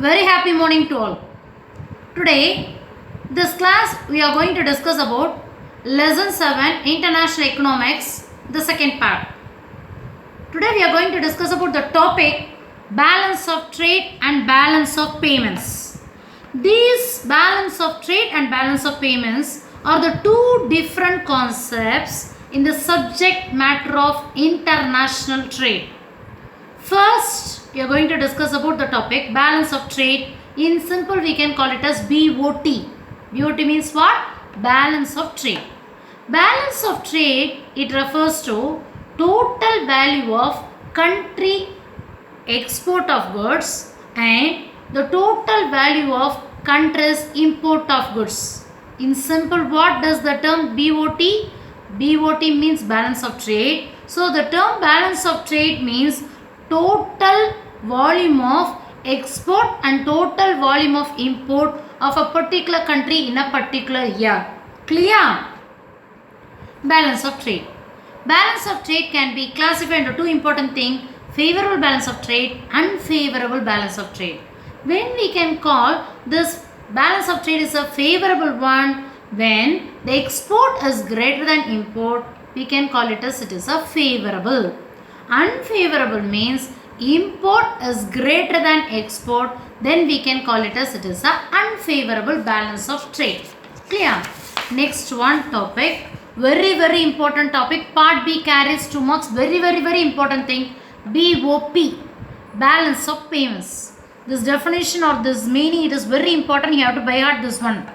Very happy morning to all. Today, this class we are going to discuss about lesson 7 International Economics, the second part. Today we are going to discuss about the topic balance of trade and balance of payments. These balance of trade and balance of payments are the two different concepts in the subject matter of international trade. First, we are going to discuss about the topic balance of trade. In simple, we can call it as BOT. BOT means what? Balance of trade. Balance of trade, it refers to total value of country export of goods and the total value of country's import of goods. In simple, what does the term BOT? BOT means balance of trade. So, the term balance of trade means total volume of export and total volume of import of a particular country in a particular year. Clear? Balance of trade. Balance of trade can be classified into two important things: favorable balance of trade, unfavorable balance of trade. When we can call this balance of trade is a favorable one, when the export is greater than import, we can call it as it is a favorable. Unfavorable means import is greater than export, then we can call it as it is a unfavorable balance of trade. Clear? Next one topic, very important topic. Part B carries 2 marks. Very important thing. BOP, balance of payments. This definition or this meaning, it is very important. You have to by heart this one.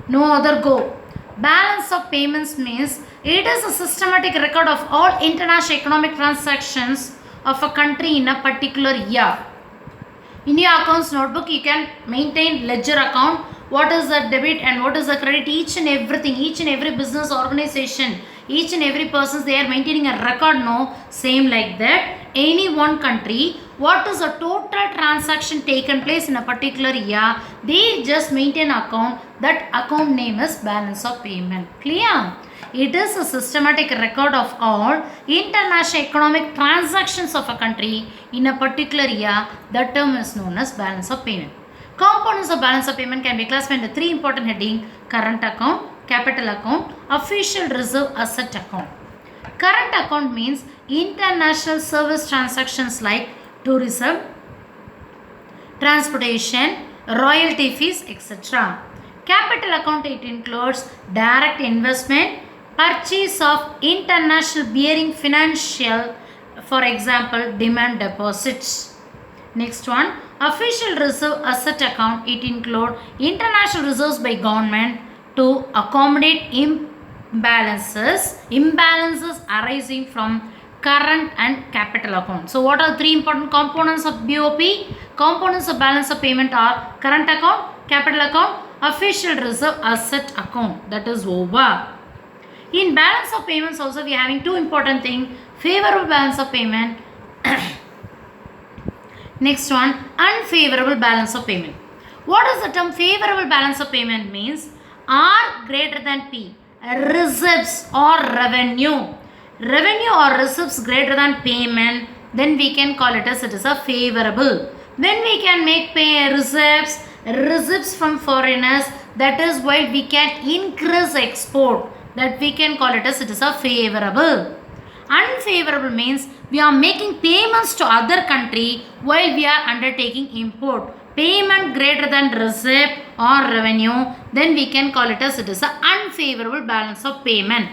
No other go. Balance of payments means it is a systematic record of all international economic transactions of a country in a particular year. In your accounts notebook, you can maintain ledger account. What is the debit and what is the credit? Each and everything, each and every business organization, each and every person, they are maintaining a record. No, same like that. Any one country, what is the total transaction taken place in a particular year, they just maintain account. That account name is balance of payment. Clear? It is a systematic record of all international economic transactions of a country in a particular year. That term is known as balance of payment. Components of balance of payment can be classified into three important headings: current account, capital account, official reserve asset account. Current account means international service transactions like tourism, transportation, royalty fees, etc. Capital account, it includes direct investment, purchase of international bearing financial, for example, demand deposits. Next one, official reserve asset account, it includes international reserves by government to accommodate imbalances arising from current and capital account. So, what are three important components of BOP? Components of balance of payment are current account, capital account, official reserve asset account. That is over. In balance of payments also we are having two important things: favorable balance of payment. Next one, unfavorable balance of payment. What is the term favorable balance of payment means? R greater than P, receipts or revenue. Revenue or receipts greater than payment, then we can call it as it is a favorable. When we can make receipts from foreigners, that is why we can increase export, that we can call it as it is a favorable. Unfavorable means we are making payments to other country while we are undertaking import. Payment greater than receipt or revenue, then we can call it as it is a unfavorable balance of payment.